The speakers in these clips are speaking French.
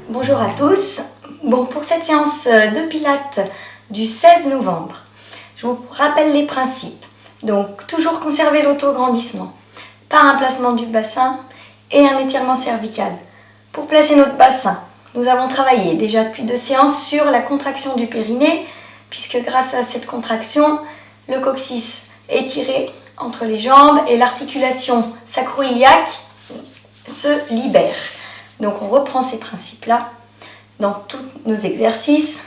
Bonjour à tous. Bon, pour cette séance de pilates du 16 novembre, je vous rappelle les principes. Donc, toujours conserver l'autograndissement par un placement du bassin et un étirement cervical. Pour placer notre bassin, nous avons travaillé déjà depuis 2 séances sur la contraction du périnée, puisque grâce à cette contraction, le coccyx est tiré entre les jambes et l'articulation sacro-iliaque se libère. Donc on reprend ces principes-là dans tous nos exercices,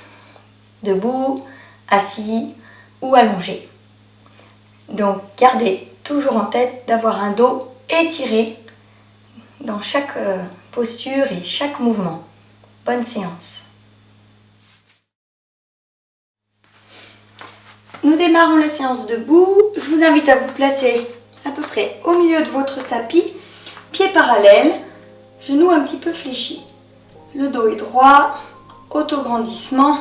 debout, assis ou allongé. Donc gardez toujours en tête d'avoir un dos étiré dans chaque posture et chaque mouvement. Bonne séance. Nous démarrons la séance debout. Je vous invite à vous placer à peu près au milieu de votre tapis, pieds parallèles, genoux un petit peu fléchis. Le dos est droit, autograndissement.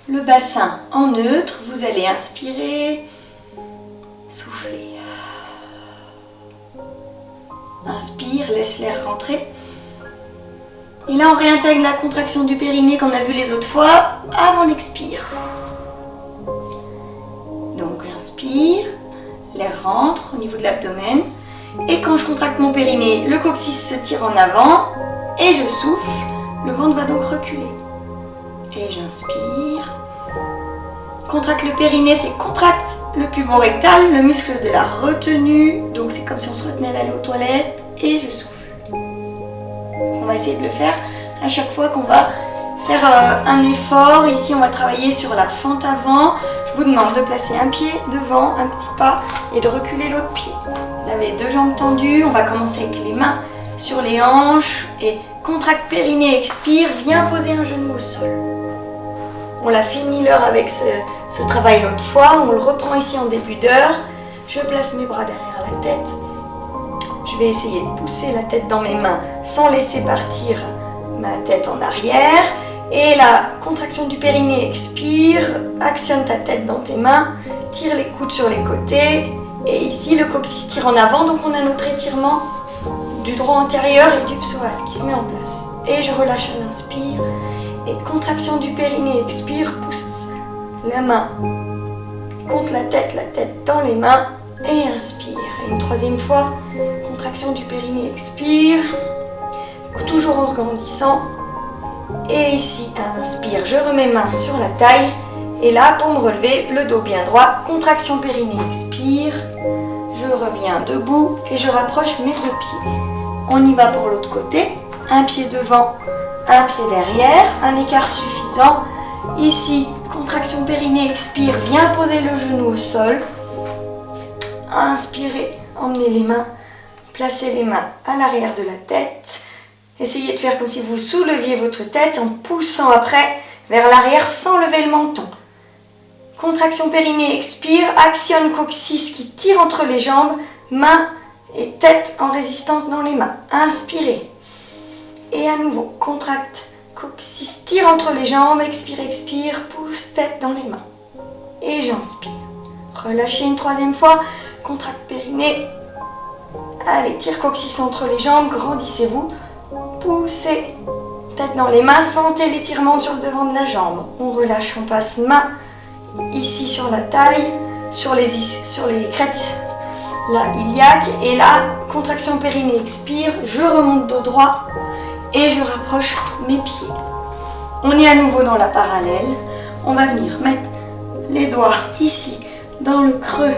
Le bassin en neutre, vous allez inspirer, souffler. Inspire, laisse l'air rentrer. Et là, on réintègre la contraction du périnée qu'on a vu les autres fois avant l'expire. Donc, j'inspire, l'air rentre au niveau de l'abdomen. Et quand je contracte mon périnée, le coccyx se tire en avant et je souffle. Le ventre va donc reculer. Et j'inspire. Contracte le périnée, c'est contracte le pubo-rectal, le muscle de la retenue. Donc c'est comme si on se retenait d'aller aux toilettes. Et je souffle. On va essayer de le faire à chaque fois qu'on va faire un effort. Ici, on va travailler sur la fente avant. Je vous demande de placer un pied devant, un petit pas, et de reculer l'autre pied. Vous avez les 2 jambes tendues. On va commencer avec les mains sur les hanches. Et contracte périnée, expire, viens poser un genou au sol. On l'a fini l'heure avec ce travail l'autre fois. On le reprend ici en début d'heure. Je place mes bras derrière la tête. Je vais essayer de pousser la tête dans mes mains sans laisser partir ma tête en arrière. Et la contraction du périnée, expire, actionne ta tête dans tes mains, tire les coudes sur les côtés. Et ici, le coccyx tire en avant, donc on a notre étirement du droit antérieur et du psoas qui se met en place. Et je relâche à l'inspire. Et contraction du périnée, expire, pousse la main contre la tête dans les mains. Et inspire. Et une 3e fois, contraction du périnée, expire. Toujours en se grandissant. Et ici, inspire, je remets main sur la taille. Et là, pour me relever, le dos bien droit, contraction périnée, expire. Je reviens debout et je rapproche mes 2 pieds. On y va pour l'autre côté. Un pied devant, un pied derrière, un écart suffisant. Ici, contraction périnée, expire, viens poser le genou au sol. Inspirez, emmenez les mains, placez les mains à l'arrière de la tête. Essayez de faire comme si vous souleviez votre tête en poussant après vers l'arrière sans lever le menton. Contraction périnée, expire, actionne coccyx qui tire entre les jambes, mains et tête en résistance dans les mains. Inspirez. Et à nouveau, contracte, coccyx tire entre les jambes, expire, expire, pousse tête dans les mains. Et j'inspire. Relâchez une 3e fois, contracte périnée. Allez, tire coccyx entre les jambes, grandissez-vous. Poussez, tête dans les mains, sentez l'étirement sur le devant de la jambe. On relâche, on passe main ici sur la taille, sur les crêtes, la iliaque. Et là, contraction périnée, expire, je remonte dos droit et je rapproche mes pieds. On est à nouveau dans la parallèle. On va venir mettre les doigts ici, dans le creux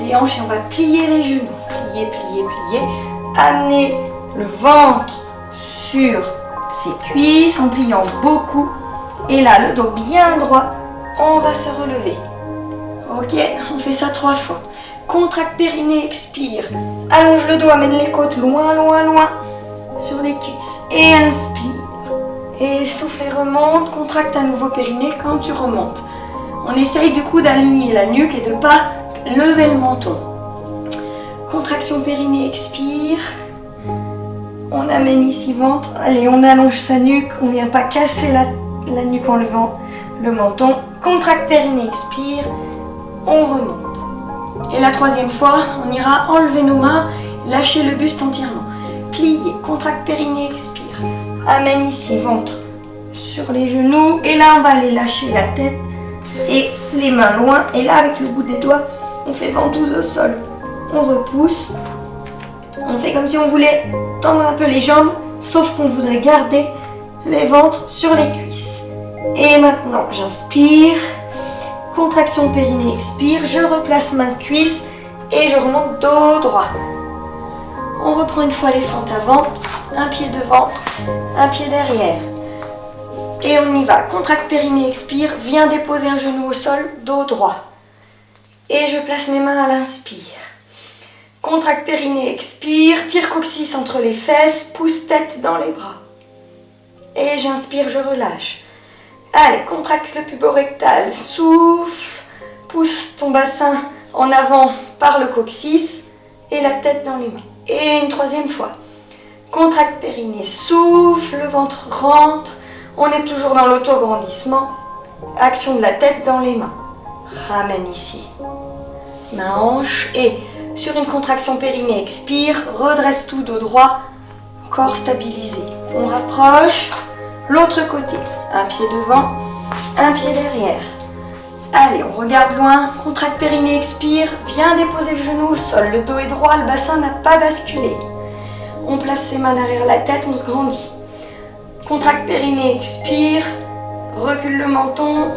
des hanches et on va plier les genoux. Plier, plier, plier. Amener le ventre sur ses cuisses en pliant beaucoup. Et là, le dos bien droit, on va se relever. Ok, on fait ça 3 fois. Contracte périnée, expire. Allonge le dos, amène les côtes loin, loin, loin sur les cuisses. Et inspire. Et souffle et remonte. Contracte à nouveau périnée quand tu remontes. On essaye du coup d'aligner la nuque et de ne pas lever le menton. Contraction périnée, expire. On amène ici ventre. Allez, on allonge sa nuque. On ne vient pas casser la nuque en levant le menton. Contracte périnée, expire. on remonte. Et la troisième fois, on ira enlever nos mains, lâcher le buste entièrement. Plier, contracte périnée, expire. Amène ici, ventre sur les genoux. Et là, on va aller lâcher la tête et les mains loin. Et là, avec le bout des doigts, on fait ventouse au sol. On repousse. On fait comme si on voulait tendre un peu les jambes, sauf qu'on voudrait garder les ventres sur les cuisses. Et maintenant, j'inspire. Contraction périnée, expire. Je replace main cuisse et je remonte dos droit. On reprend une fois les fentes avant. Un pied devant, un pied derrière. Et on y va. Contracte périnée, expire. Viens déposer un genou au sol, dos droit. Et je place mes mains à l'inspire. Contracte périnée, expire. Tire coccyx entre les fesses. Pousse tête dans les bras. Et j'inspire, je relâche. Allez, contracte le puborectal. Souffle. Pousse ton bassin en avant par le coccyx. Et la tête dans les mains. Et une troisième fois. Contracte périnée, souffle, le ventre rentre. On est toujours dans l'autograndissement. Action de la tête dans les mains. Ramène ici. Main hanche et sur une contraction périnée, expire. Redresse tout dos droit. Corps stabilisé. On rapproche. L'autre côté. Un pied devant, un pied derrière. Allez, on regarde loin. Contracte périnée, expire. Viens déposer le genou au sol. Le dos est droit, le bassin n'a pas basculé. On place ses mains derrière la tête, on se grandit. Contracte périnée, expire. Recule le menton.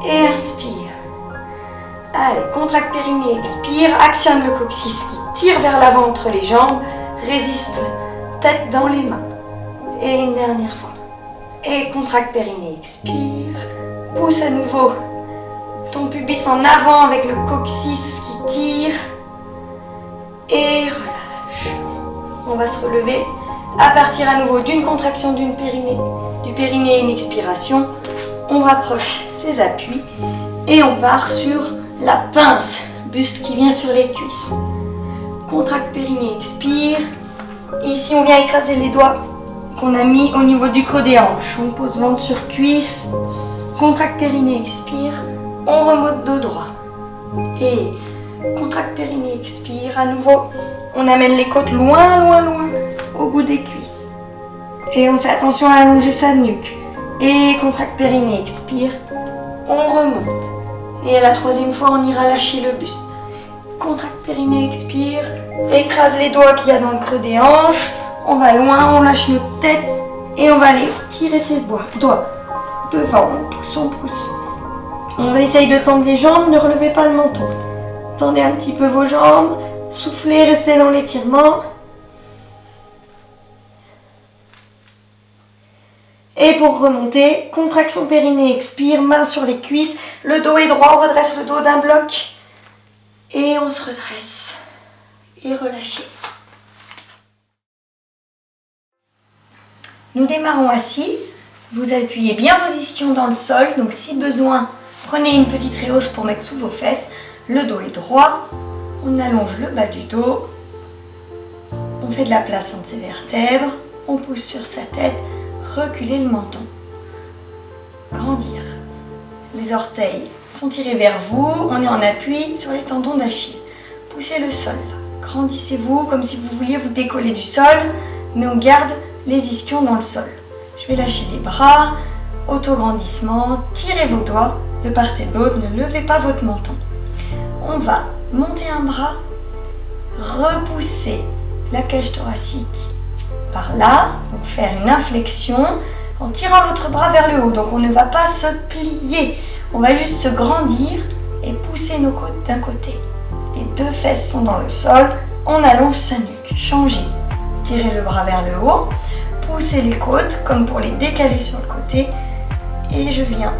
Et inspire. Allez, contracte périnée, expire. Actionne le coccyx qui tire vers l'avant entre les jambes. Résiste, tête dans les mains. Et une dernière fois. Et contracte périnée, expire. Pousse à nouveau ton pubis en avant avec le coccyx qui tire. Et relâche. On va se relever à partir à nouveau d'une contraction du périnée, une expiration. On rapproche ses appuis et on part sur la pince, buste qui vient sur les cuisses. Contracte périnée, expire. Ici, on vient écraser les doigts qu'on a mis au niveau du creux des hanches. On pose ventre sur cuisse. Contracte périnée, expire. On remonte dos droit. Et contracte périnée, expire. À nouveau, on amène les côtes loin, loin, loin au bout des cuisses. Et on fait attention à allonger sa nuque. Et contracte périnée, expire. On remonte. Et à la troisième fois, on ira lâcher le buste. Contracte périnée, expire. Écrase les doigts qu'il y a dans le creux des hanches. On va loin, on lâche notre tête. Et on va aller tirer ses doigts. Devant, on pousse. On essaye de tendre les jambes, ne relevez pas le menton. Tendez un petit peu vos jambes. Soufflez, restez dans l'étirement. Et pour remonter, contraction périnée, expire, main sur les cuisses, le dos est droit, on redresse le dos d'un bloc. Et on se redresse. Et relâchez. Nous démarrons assis. Vous appuyez bien vos ischions dans le sol. Donc si besoin, prenez une petite réhausse pour mettre sous vos fesses. Le dos est droit. On allonge le bas du dos. On fait de la place entre ses vertèbres. On pousse sur sa tête. Reculer le menton. Grandir. Les orteils sont tirés vers vous. On est en appui sur les tendons d'Achille. Poussez le sol. Grandissez-vous comme si vous vouliez vous décoller du sol, mais on garde les ischions dans le sol. Je vais lâcher les bras. Autograndissement. Tirez vos doigts de part et d'autre. Ne levez pas votre menton. On va monter un bras. Repousser la cage thoracique par là, donc faire une inflexion en tirant l'autre bras vers le haut. Donc on ne va pas se plier, on va juste se grandir et pousser nos côtes d'un côté. Les deux fesses sont dans le sol, on allonge sa nuque. Changez, tirez le bras vers le haut, poussez les côtes comme pour les décaler sur le côté et je viens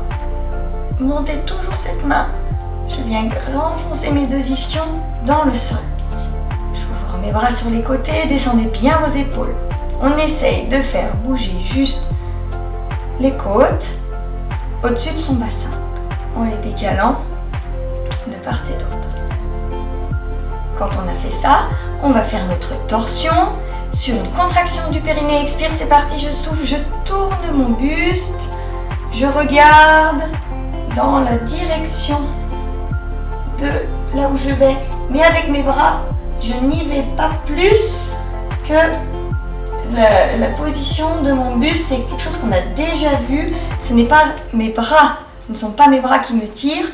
monter toujours cette main. Je viens renfoncer mes deux ischions dans le sol. J'ouvre mes bras sur les côtés, descendez bien vos épaules. On essaye de faire bouger juste les côtes au-dessus de son bassin en les décalant de part et d'autre. Quand on a fait ça, on va faire notre torsion sur une contraction du périnée. Expire, c'est parti, je souffle, je tourne mon buste, je regarde dans la direction de là où je vais. Mais avec mes bras, je n'y vais pas plus que la position de mon buste. C'est quelque chose qu'on a déjà vu. Ce n'est pas mes bras, ce ne sont pas mes bras qui me tirent.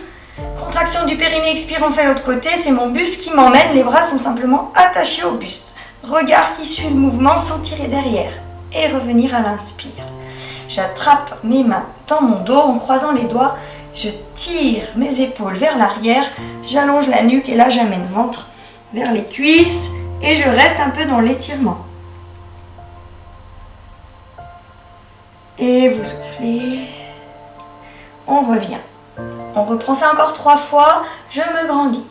Contraction du périnée, expire, on fait l'autre côté. C'est mon buste qui m'emmène. Les bras sont simplement attachés au buste. Regard qui suit le mouvement sans tirer derrière. Et revenir à l'inspire. J'attrape mes mains dans mon dos en croisant les doigts. Je tire mes épaules vers l'arrière. J'allonge la nuque et là j'amène le ventre vers les cuisses. Et je reste un peu dans l'étirement. Et vous soufflez. On revient. On reprend ça encore 3 fois. Je me grandis.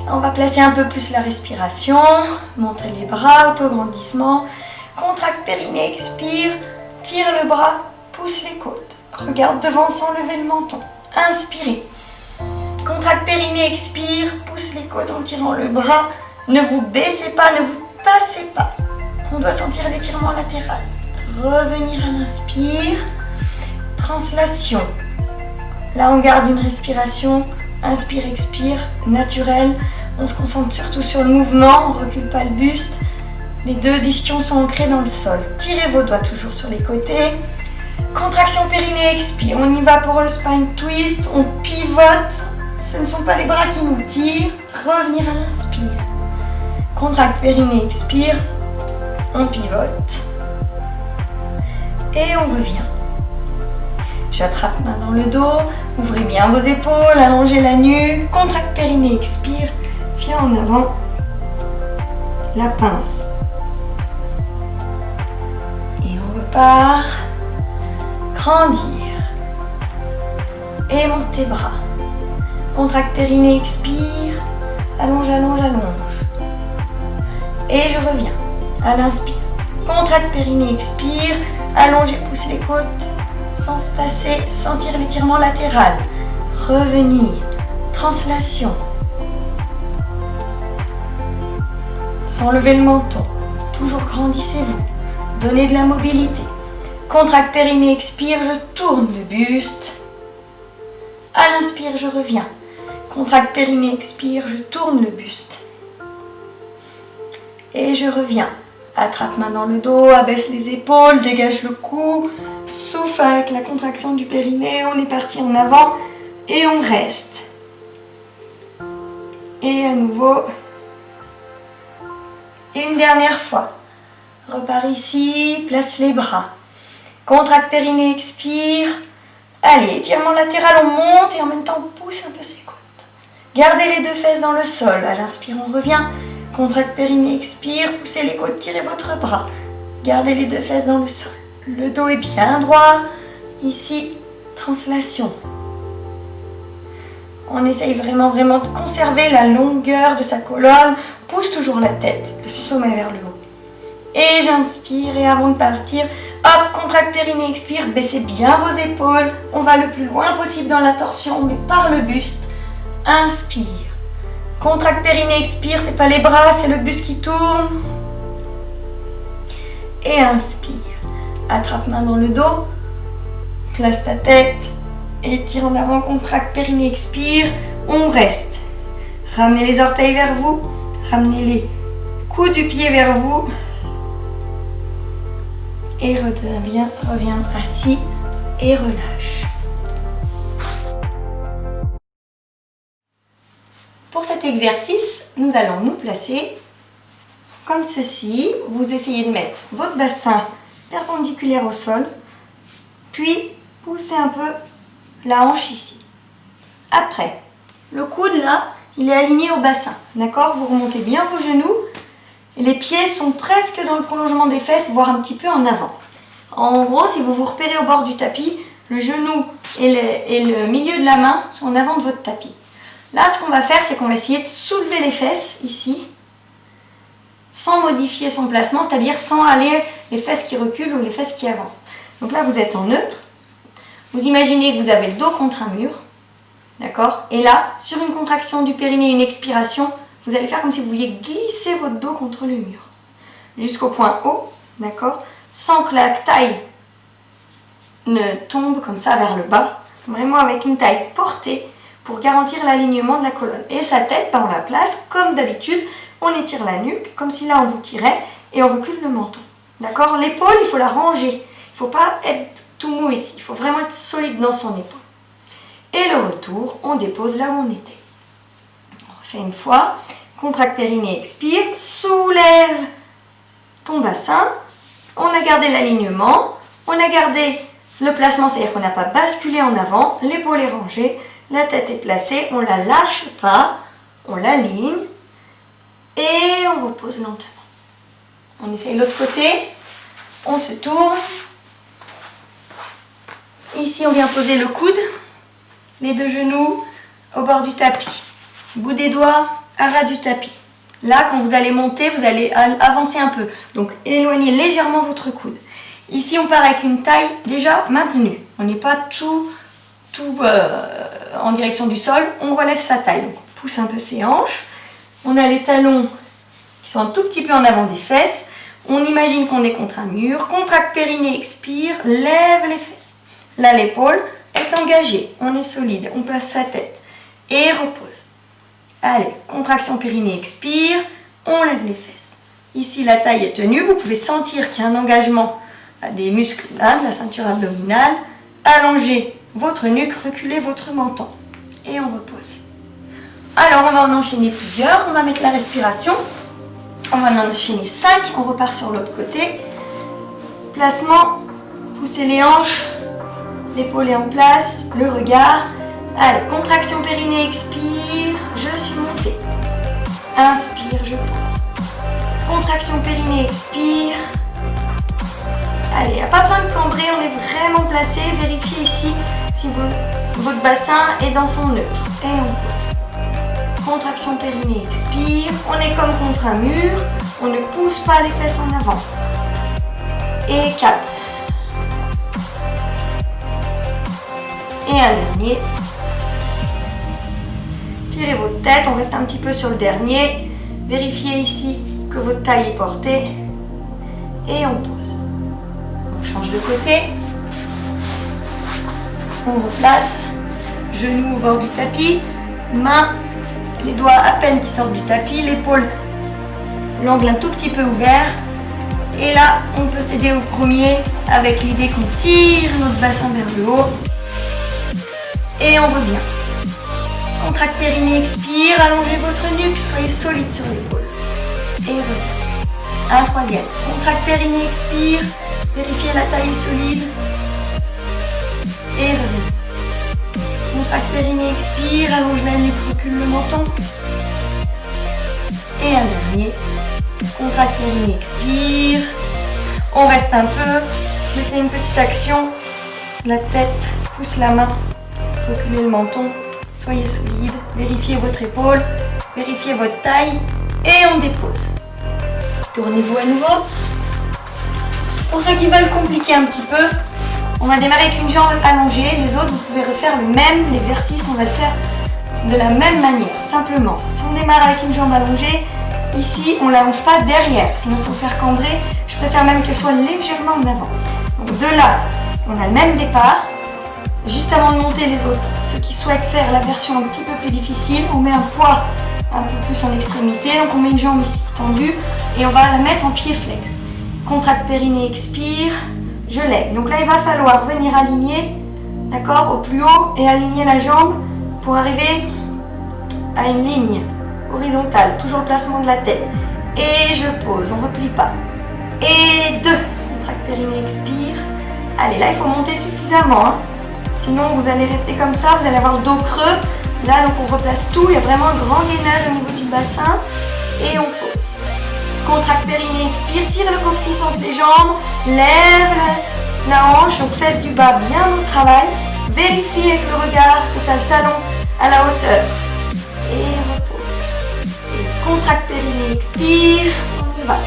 On va placer un peu plus la respiration. Montrer les bras, autograndissement. Contracte périnée, expire. Tire le bras, pousse les côtes. Regarde devant sans lever le menton. Inspirez. Contracte périnée, expire. Pousse les côtes en tirant le bras. Ne vous baissez pas, ne vous tassez pas. On doit sentir l'étirement latéral. Revenir à l'inspire. Translation. Là, on garde une respiration. Inspire, expire, naturelle. On se concentre surtout sur le mouvement. On ne recule pas le buste. Les 2 ischions sont ancrés dans le sol. Tirez vos doigts toujours sur les côtés. Contraction périnée, expire. On y va pour le spine twist. On pivote. Ce ne sont pas les bras qui nous tirent. Revenir à l'inspire. Contracte périnée, expire. On pivote. Et on revient. J'attrape main dans le dos. Ouvrez bien vos épaules. Allongez la nuque. Contracte périnée, expire. Viens en avant. La pince. Et on repart. Grandir. Et monte tes bras. Contracte périnée, expire. Allonge, allonge, allonge. Et je reviens. À l'inspire. Contracte périnée, expire. Allonge et pousse les côtes. Sans se tasser, sentir l'étirement latéral. Revenir. Translation. Sans lever le menton. Toujours grandissez-vous. Donnez de la mobilité. Contracte périnée, expire, je tourne le buste. À l'inspire, je reviens. Contracte périnée, expire, je tourne le buste. Et je reviens. Attrape main dans le dos, abaisse les épaules, dégage le cou. Souffle avec la contraction du périnée. On est parti en avant et on reste. Et à nouveau. Et une dernière fois. Repars ici, place les bras. Contracte périnée, expire. Allez, étirement latéral, on monte et en même temps on pousse un peu ses côtes. Gardez les 2 fesses dans le sol. À l'inspire, on revient. Contracte périnée, expire. Poussez les côtes, tirez votre bras. Gardez les 2 fesses dans le sol. Le dos est bien droit. Ici, translation. On essaye vraiment de conserver la longueur de sa colonne. On pousse toujours la tête, le sommet vers le haut. Et j'inspire et avant de partir, hop, contracte périnée, expire, baissez bien vos épaules. On va le plus loin possible dans la torsion, mais par le buste. Inspire. Contracte périnée, expire, c'est pas les bras, c'est le buste qui tourne. Et inspire. Attrape main dans le dos. Place ta tête. Et tire en avant, contracte périnée, expire. On reste. Ramenez les orteils vers vous. Ramenez les coudes du pied vers vous. Et reviens assis et relâche. Pour cet exercice, nous allons nous placer comme ceci. Vous essayez de mettre votre bassin perpendiculaire au sol, puis poussez un peu la hanche ici. Après, le coude là, il est aligné au bassin, d'accord? Vous remontez bien vos genoux. Les pieds sont presque dans le prolongement des fesses, voire un petit peu en avant. En gros, si vous vous repérez au bord du tapis, le genou et le milieu de la main sont en avant de votre tapis. Là, ce qu'on va faire, c'est qu'on va essayer de soulever les fesses, ici, sans modifier son placement, c'est-à-dire sans aller les fesses qui reculent ou les fesses qui avancent. Donc là, vous êtes en neutre. Vous imaginez que vous avez le dos contre un mur, d'accord? Et là, sur une contraction du périnée, une expiration, vous allez faire comme si vous vouliez glisser votre dos contre le mur, jusqu'au point haut, d'accord? Sans que la taille ne tombe comme ça vers le bas, vraiment avec une taille portée. pour garantir l'alignement de la colonne. Et sa tête, on la place comme d'habitude, on étire la nuque, comme si là on vous tirait, et on recule le menton. D'accord? L'épaule, il faut la ranger. Il ne faut pas être tout mou ici, il faut vraiment être solide dans son épaule. Et le retour, on dépose là où on était. On refait une fois. Contracte périnée, expire, soulève ton bassin. On a gardé l'alignement, on a gardé le placement, c'est-à-dire qu'on n'a pas basculé en avant, l'épaule est rangée, la tête est placée, on ne la lâche pas, on l'aligne et on repose lentement. On essaye l'autre côté, on se tourne. Ici, on vient poser le coude, les deux genoux au bord du tapis, bout des doigts à ras du tapis. Là, quand vous allez monter, vous allez avancer un peu. Donc, éloignez légèrement votre coude. Ici, on part avec une taille déjà maintenue. On n'est pas tout en direction du sol. On relève sa taille. Donc, on pousse un peu ses hanches. On a les talons qui sont un tout petit peu en avant des fesses. On imagine qu'on est contre un mur. Contracte périnée, expire, lève les fesses. Là, l'épaule est engagée. On est solide. On place sa tête. Et repose. Allez, contraction périnée, expire, on lève les fesses. Ici, la taille est tenue, vous pouvez sentir qu'il y a un engagement des muscles là, de la ceinture abdominale. Allongez votre nuque, reculez votre menton. Et on repose. Alors, on va en enchaîner plusieurs. On va mettre la respiration. On va en enchaîner 5. On repart sur l'autre côté. Placement, poussez les hanches, l'épaule est en place, le regard. Allez, contraction périnée, expire, je suis montée. Inspire, je pose. Contraction périnée, expire. Allez, il n'y a pas besoin de cambrer, on est vraiment placé. Vérifiez ici si votre bassin est dans son neutre. Et on pose. Contraction périnée, expire. On est comme contre un mur, on ne pousse pas les fesses en avant. Et 4. Et un dernier. Tirez votre tête, on reste un petit peu sur le dernier. Vérifiez ici que votre taille est portée. Et on pose. On change de côté. On replace. Genoux au bord du tapis. Mains, les doigts à peine qui sortent du tapis. L'épaule, l'angle un tout petit peu ouvert. Et là, on peut s'aider au premier avec l'idée qu'on tire notre bassin vers le haut. Et on revient. Contracte périnée, expire, allongez votre nuque, soyez solide sur l'épaule. Et revenez. Un troisième. Contracte périnée, expire, vérifiez la taille est solide. Et revenez. Contracte périnée, expire, allonge la nuque, recule le menton. Et un dernier. Contracte périnée, expire. On reste un peu. Mettez une petite action. La tête, pousse la main, reculez le menton. Soyez solide, vérifiez votre épaule, vérifiez votre taille et on dépose. Tournez-vous à nouveau. Pour ceux qui veulent compliquer un petit peu, on va démarrer avec une jambe allongée. Les autres, vous pouvez refaire le même exercice, on va le faire de la même manière, simplement. Si on démarre avec une jambe allongée, ici, on ne l'allonge pas derrière, sinon ça va vous faire cambrer. Je préfère même que ce soit légèrement en avant. Donc de là, on a le même départ. Juste avant de monter les autres, ceux qui souhaitent faire la version un petit peu plus difficile, on met un poids un peu plus en extrémité, donc on met une jambe ici tendue et on va la mettre en pied flex. Contracte périnée, expire, je lève. Donc là il va falloir venir aligner, d'accord, au plus haut et aligner la jambe pour arriver à une ligne horizontale, toujours le placement de la tête. Et je pose, on ne replie pas. Et 2, contracte périnée, expire. Allez, là il faut monter suffisamment, hein. Sinon, vous allez rester comme ça, vous allez avoir le dos creux. Là, donc on replace tout. Il y a vraiment un grand gainage au niveau du bassin. Et on pose. Contracte périnée, expire. Tire le coccyx entre les jambes. Lève la hanche. Donc, fesses du bas bien au travail. Vérifie avec le regard que tu as le talon à la hauteur. Et repose. Et contracte périnée, expire. On y va.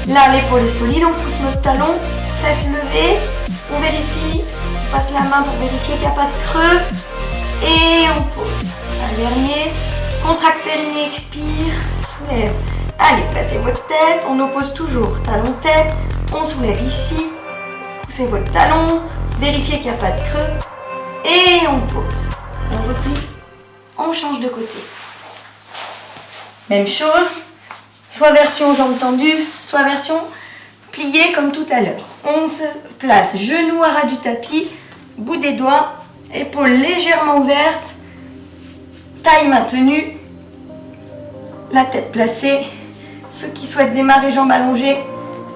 Là, l'épaule est solide. On pousse notre talon. Fesses levées. On vérifie. On passe la main pour vérifier qu'il n'y a pas de creux. Et on pose. Un dernier. Contracte périnée, expire. Soulève. Allez, placez votre tête. On oppose toujours. Talon, tête. On soulève ici. Poussez votre talon. Vérifiez qu'il n'y a pas de creux. Et on pose. On replie. On change de côté. Même chose, soit version jambes tendues, soit version pliée comme tout à l'heure. On se place genoux à ras du tapis, bout des doigts, épaules légèrement ouvertes, taille maintenue, la tête placée. Ceux qui souhaitent démarrer jambes allongées,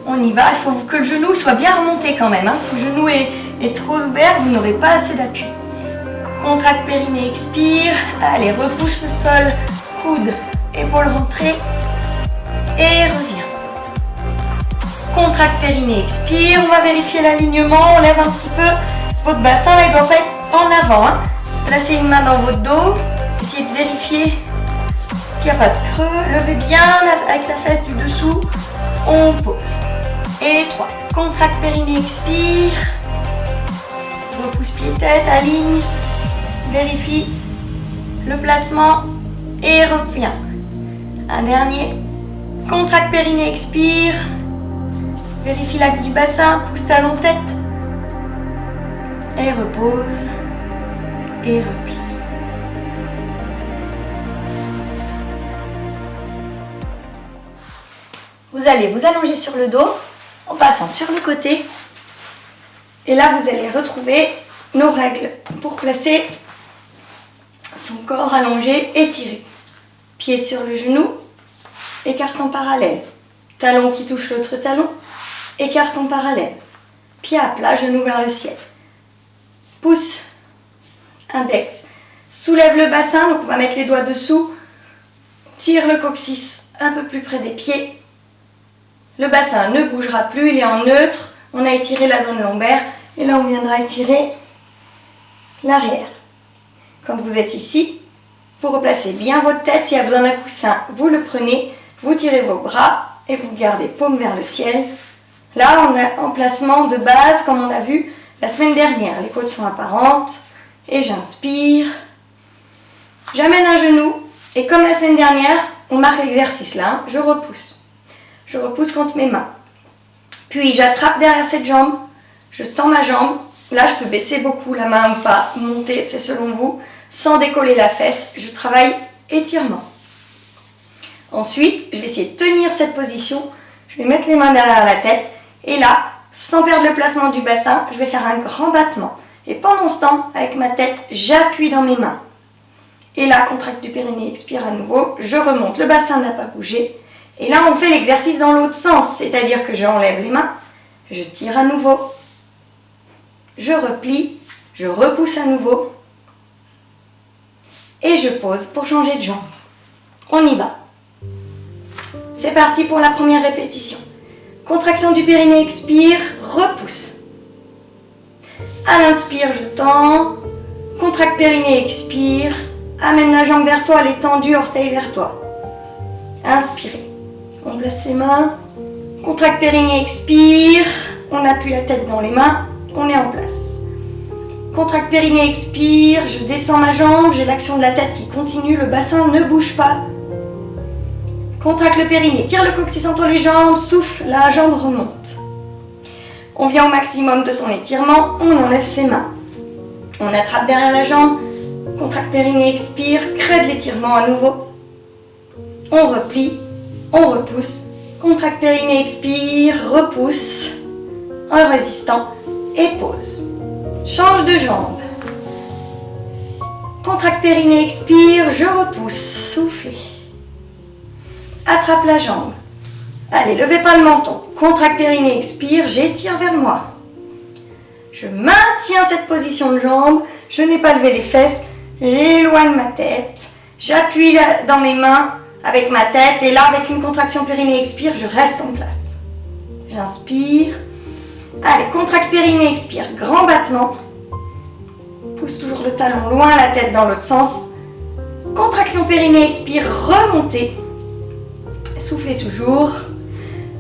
on y va. Il faut que le genou soit bien remonté quand même. Si le genou est trop ouvert, vous n'aurez pas assez d'appui. Contracte périnée, expire. Allez, repousse le sol, coude, épaule rentrée et reviens. Contracte périnée, expire. On va vérifier l'alignement. On lève un petit peu votre bassin. Là, il doit pas être en avant. Placez une main dans votre dos. Essayez de vérifier qu'il n'y a pas de creux. Levez bien avec la fesse du dessous. On pose. Et 3. Contracte périnée, expire. Repousse pied-tête, aligne. Vérifie le placement et reviens. Un dernier. Contracte périnée, expire. Vérifie l'axe du bassin, pousse talon tête. Et repose. Et replie. Vous allez vous allonger sur le dos en passant sur le côté. Et là, vous allez retrouver nos règles pour placer son corps allongé, étiré. Pied sur le genou, écarte en parallèle. Talon qui touche l'autre talon, écarte en parallèle. Pied à plat, genou vers le ciel. Pouce, index. Soulève le bassin, donc on va mettre les doigts dessous. Tire le coccyx un peu plus près des pieds. Le bassin ne bougera plus, il est en neutre. On a étiré la zone lombaire et là on viendra étirer l'arrière. Quand vous êtes ici, vous replacez bien votre tête. S'il y a besoin d'un coussin, vous le prenez. Vous tirez vos bras et vous gardez paume vers le ciel. Là, on a en placement de base, comme on a vu la semaine dernière. Les côtes sont apparentes. Et j'inspire. J'amène un genou. Et comme la semaine dernière, on marque l'exercice là. Je repousse. Je repousse contre mes mains. Puis j'attrape derrière cette jambe. Je tends ma jambe. Là, je peux baisser beaucoup la main ou pas, monter, c'est selon vous. Sans décoller la fesse, je travaille étirement. Ensuite, je vais essayer de tenir cette position. Je vais mettre les mains derrière la tête. Et là, sans perdre le placement du bassin, je vais faire un grand battement. Et pendant ce temps, avec ma tête, j'appuie dans mes mains. Et là, contracte du périnée, expire à nouveau. Je remonte, le bassin n'a pas bougé. Et là, on fait l'exercice dans l'autre sens. C'est-à-dire que j'enlève les mains, je tire à nouveau. Je replie, je repousse à nouveau. Et je pose pour changer de jambe. On y va. C'est parti pour la première répétition. Contraction du périnée, expire, repousse. À l'inspire, je tends. Contracte périnée, expire. Amène la jambe vers toi, elle est tendue, orteil vers toi. Inspirez. On place ses mains. Contracte périnée, expire. On appuie la tête dans les mains. On est en place. Contracte périnée, expire. Je descends ma jambe. J'ai l'action de la tête qui continue. Le bassin ne bouge pas. Contracte le périnée. Tire le coccyx entre les jambes. Souffle. La jambe remonte. On vient au maximum de son étirement. On enlève ses mains. On attrape derrière la jambe. Contracte périnée, expire. Crée de l'étirement à nouveau. On replie. On repousse. Contracte périnée, expire. Repousse. En résistant. Et pause. Change de jambe. Contracte périnée, expire. Je repousse. Soufflez. Attrape la jambe. Allez, levez pas le menton. Contracte périnée, expire. J'étire vers moi. Je maintiens cette position de jambe. Je n'ai pas levé les fesses. J'éloigne ma tête. J'appuie dans mes mains avec ma tête. Et là, avec une contraction périnée, expire. Je reste en place. J'inspire. Allez, contracte périnée, expire. Grand battement. Pousse toujours le talon loin, la tête dans l'autre sens. Contraction périnée, expire. Remontez. Soufflez toujours.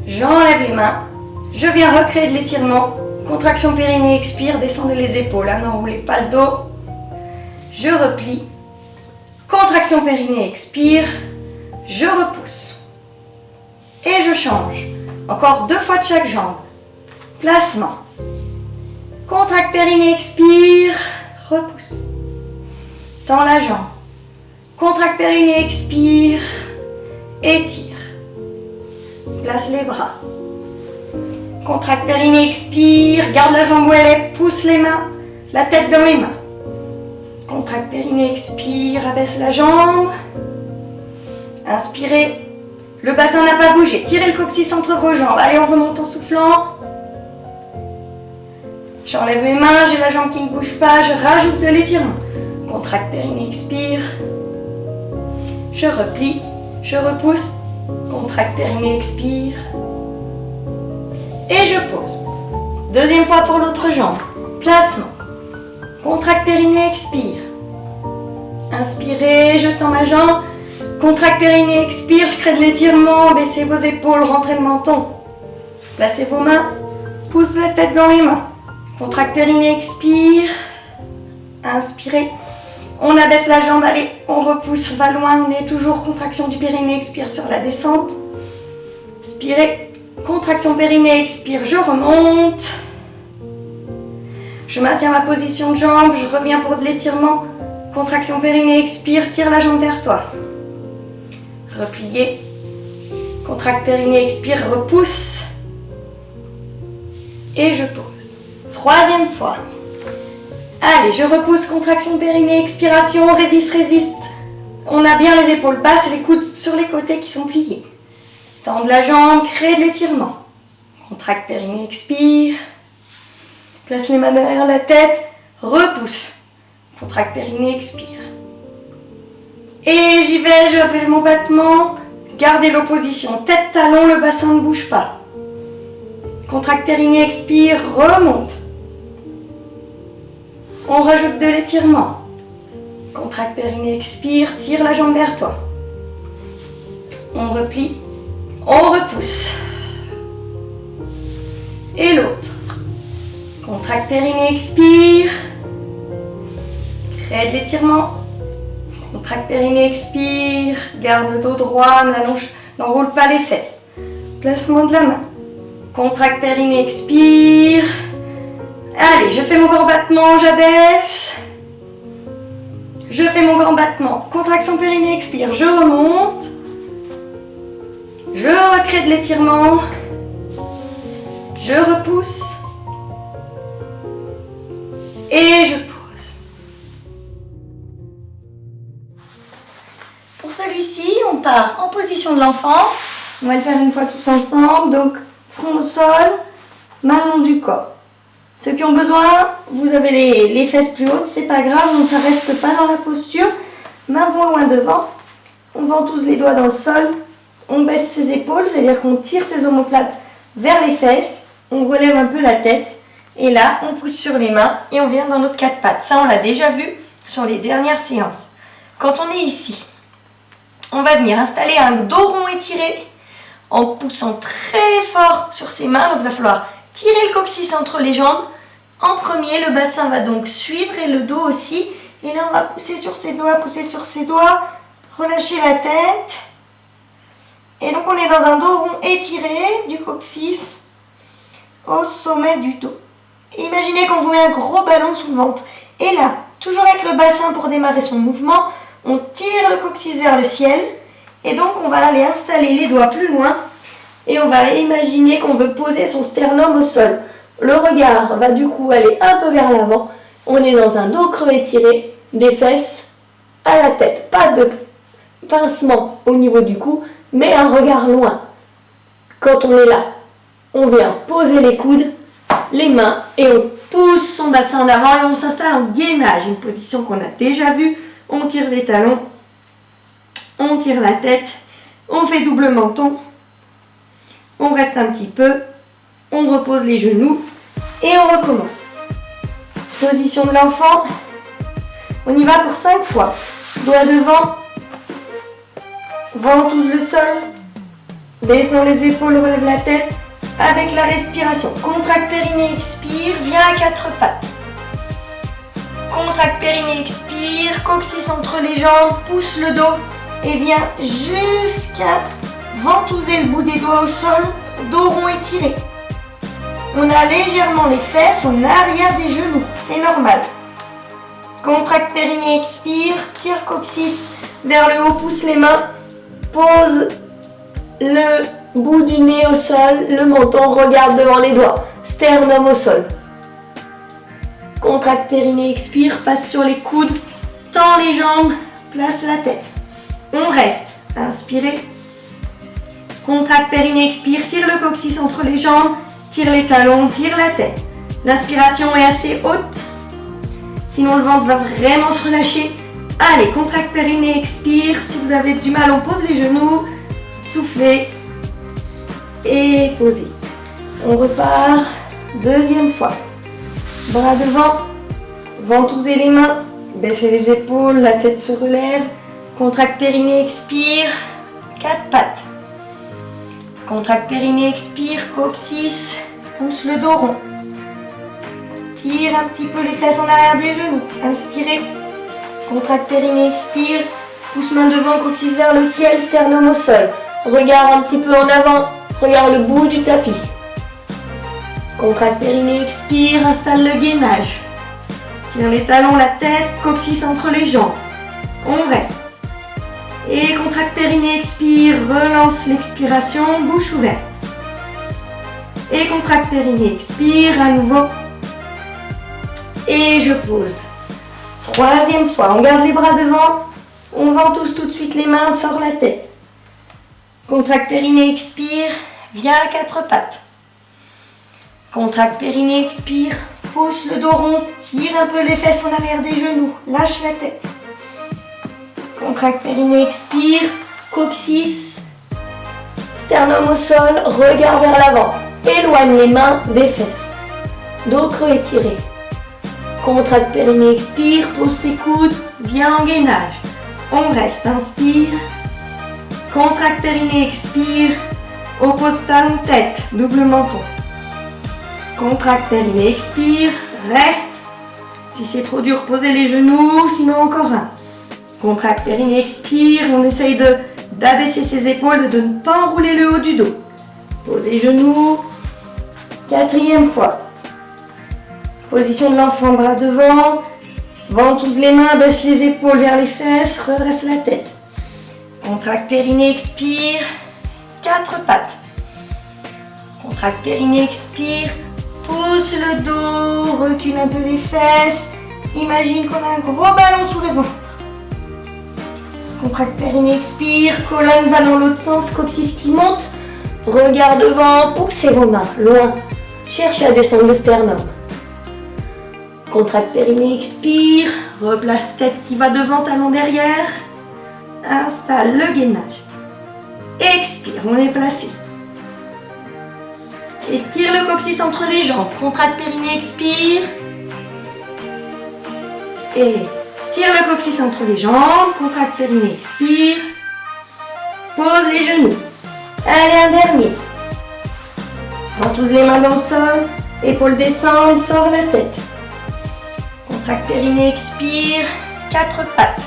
J'enlève les mains. Je viens recréer de l'étirement. Contraction périnée, expire. Descendez les épaules. N'enroulez pas le dos. Je replie. Contraction périnée, expire. Je repousse. Et je change. Encore 2 fois de chaque jambe. Placement. Contracte périnée, expire. Repousse. Tends la jambe. Contracte périnée, expire. Étire. Place les bras. Contracte périnée, expire. Garde la jambe où elle est. Pousse les mains. La tête dans les mains. Contracte périnée, expire. Abaisse la jambe. Inspirez. Le bassin n'a pas bougé. Tirez le coccyx entre vos jambes. Allez, on remonte en soufflant. J'enlève mes mains. J'ai la jambe qui ne bouge pas. Je rajoute de l'étirement. Contracte périnée, expire. Je replie. Je repousse. Contracte périnée, expire. Et je pose. Deuxième fois pour l'autre jambe. Placement. Contracte périnée, expire. Inspirez, je tends ma jambe. Contracte périnée, expire. Je crée de l'étirement. Baissez vos épaules, rentrez le menton. Placez vos mains. Pousse la tête dans les mains. Contracte périnée, expire. Inspirez. On abaisse la jambe, allez, on repousse, va loin, on est toujours contraction du périnée, expire sur la descente. Inspirez, contraction périnée, expire, je remonte. Je maintiens ma position de jambe, je reviens pour de l'étirement. Contraction périnée, expire, tire la jambe vers toi. Repliez. Contracte périnée, expire, repousse. Et je pose. Troisième fois. Allez, je repousse, contraction périnée, expiration, résiste, résiste. On a bien les épaules basses et les coudes sur les côtés qui sont pliés. Tendre la jambe, crée de l'étirement. Contracte périnée, expire. Place les mains derrière la tête, repousse. Contracte périnée, expire. Et j'y vais, je fais mon battement. Gardez l'opposition, tête, talon, le bassin ne bouge pas. Contracte périnée, expire, remonte. On rajoute de l'étirement. Contracte périnée, expire, tire la jambe vers toi. On replie, on repousse. Et l'autre. Contracte périnée, expire. Crée de l'étirement. Contracte périnée, expire. Garde le dos droit, n'enroule pas les fesses. Placement de la main. Contracte périnée, expire. Allez, je fais mon grand battement, j'abaisse. Je fais mon grand battement. Contraction périnée, expire, je remonte. Je recrée de l'étirement. Je repousse. Et je pose. Pour celui-ci, on part en position de l'enfant. On va le faire une fois tous ensemble. Donc, front au sol, main le long du corps. Ceux qui ont besoin, vous avez les fesses plus hautes, c'est pas grave, on ne reste pas dans la posture. Mains vont loin devant, on ventouse les doigts dans le sol, on baisse ses épaules, c'est-à-dire qu'on tire ses omoplates vers les fesses, on relève un peu la tête, et là, on pousse sur les mains et on vient dans notre quatre pattes. Ça, on l'a déjà vu sur les dernières séances. Quand on est ici, on va venir installer un dos rond étiré en poussant très fort sur ses mains, donc il va falloir tirer le coccyx entre les jambes. En premier, le bassin va donc suivre et le dos aussi. Et là, on va pousser sur ses doigts, relâcher la tête. Et donc, on est dans un dos rond étiré du coccyx au sommet du dos. Et imaginez qu'on vous met un gros ballon sous le ventre. Et là, toujours avec le bassin pour démarrer son mouvement, on tire le coccyx vers le ciel. Et donc, on va aller installer les doigts plus loin. Et on va imaginer qu'on veut poser son sternum au sol. Le regard va du coup aller un peu vers l'avant. On est dans un dos creux étiré, des fesses à la tête. Pas de pincement au niveau du cou, mais un regard loin. Quand on est là, on vient poser les coudes, les mains, et on pousse son bassin en avant et on s'installe en gainage, une position qu'on a déjà vue. On tire les talons, on tire la tête, on fait double menton. On reste un petit peu, on repose les genoux et on recommence. Position de l'enfant, on y va pour 5 fois. Doigt devant, ventouse le sol, descend les épaules, relève la tête avec la respiration. Contracte périnée, expire, viens à 4 pattes. Contracte périnée, expire, coccyx entre les jambes, pousse le dos et viens jusqu'à ventouser le bout des doigts au sol, dos rond étiré. On a légèrement les fesses en arrière des genoux, c'est normal. Contracte périnée, expire, tire coccyx vers le haut, pousse les mains, pose le bout du nez au sol, le menton, regarde devant les doigts, sternum au sol. Contracte périnée, expire, passe sur les coudes, tends les jambes, place la tête. On reste, inspirez. Contracte périnée, expire, tire le coccyx entre les jambes, tire les talons, tire la tête. L'inspiration est assez haute, sinon le ventre va vraiment se relâcher. Allez, contracte périnée, expire. Si vous avez du mal, on pose les genoux, soufflez et posez. On repart, deuxième fois. Bras devant, ventouser les mains, baissez les épaules, la tête se relève. Contracte périnée, expire, 4 pattes. Contracte périnée, expire, coccyx, pousse le dos rond. Tire un petit peu les fesses en arrière des genoux, inspirez. Contracte périnée, expire, pousse main devant, coccyx vers le ciel, sternum au sol. Regarde un petit peu en avant, regarde le bout du tapis. Contracte périnée, expire, installe le gainage. Tire les talons, la tête, coccyx entre les jambes. On reste. Et contracte périnée, expire, relance l'expiration, bouche ouverte. Et contracte périnée, expire à nouveau. Et je pose. Troisième fois, on garde les bras devant, on ventouse tout de suite les mains, sort la tête. Contracte périnée, expire, viens à 4 pattes. Contracte périnée, expire, pousse le dos rond, tire un peu les fesses en arrière des genoux, lâche la tête. Contracte périnée, expire, coccyx, sternum au sol, regard vers l'avant. Éloigne les mains des fesses. Dos creux étiré. Contracte périnée, expire, pose tes coudes, viens en gainage. On reste, inspire. Contracte périnée, expire, oppose talon, tête, double menton. Contracte périnée, expire, reste. Si c'est trop dur, posez les genoux, sinon encore un. Contracte périnée, expire, on essaye d'abaisser ses épaules, de ne pas enrouler le haut du dos. Posez genoux. Quatrième fois. Position de l'enfant, bras devant. Ventouse les mains, baisse les épaules vers les fesses, redresse la tête. Contracte périnée, expire. 4 pattes. Contracte périnée, expire. Pousse le dos, recule un peu les fesses. Imagine qu'on a un gros ballon sous le ventre. Contracte périnée, expire. Colonne va dans l'autre sens, coccyx qui monte. Regard devant, poussez vos mains loin. Cherchez à descendre le sternum. Contracte périnée, expire. Replace tête qui va devant, talon derrière. Installe le gainage. Expire, on est placé. Étire le coccyx entre les jambes. Contracte périnée, expire. Et tire le coccyx entre les jambes. Contracte périnée, expire. Pose les genoux. Allez, un dernier. Ventouse les mains dans le sol. Épaules descendent, sort la tête. Contracte périnée, expire. 4 pattes.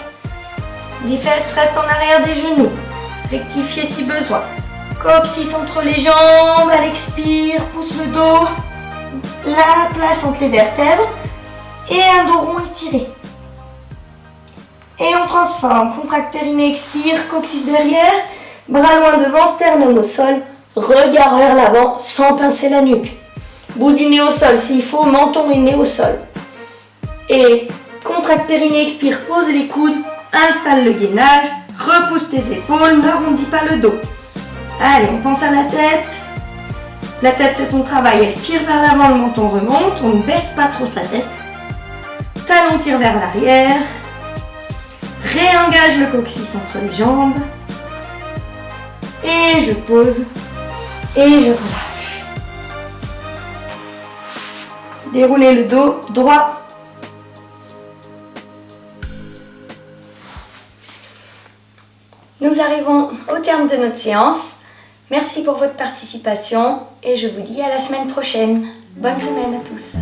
Les fesses restent en arrière des genoux. Rectifiez si besoin. Coccyx entre les jambes. À l'expire, pousse le dos. La place entre les vertèbres. Et un dos rond étiré. Et on transforme. Contracte périnée, expire. Coccyx derrière. Bras loin devant, sternum au sol. Regard vers l'avant sans pincer la nuque. Bout du nez au sol s'il faut, menton et nez au sol. Et contracte périnée, expire, pose les coudes, installe le gainage, repousse tes épaules, n'arrondis pas le dos. Allez, on pense à la tête. La tête fait son travail, elle tire vers l'avant, le menton remonte, on ne baisse pas trop sa tête. Talon tire vers l'arrière. Réengage le coccyx entre les jambes. Et je pose. Et je relâche. Déroulez le dos droit. Nous arrivons au terme de notre séance. Merci pour votre participation et je vous dis à la semaine prochaine. Bonne semaine à tous.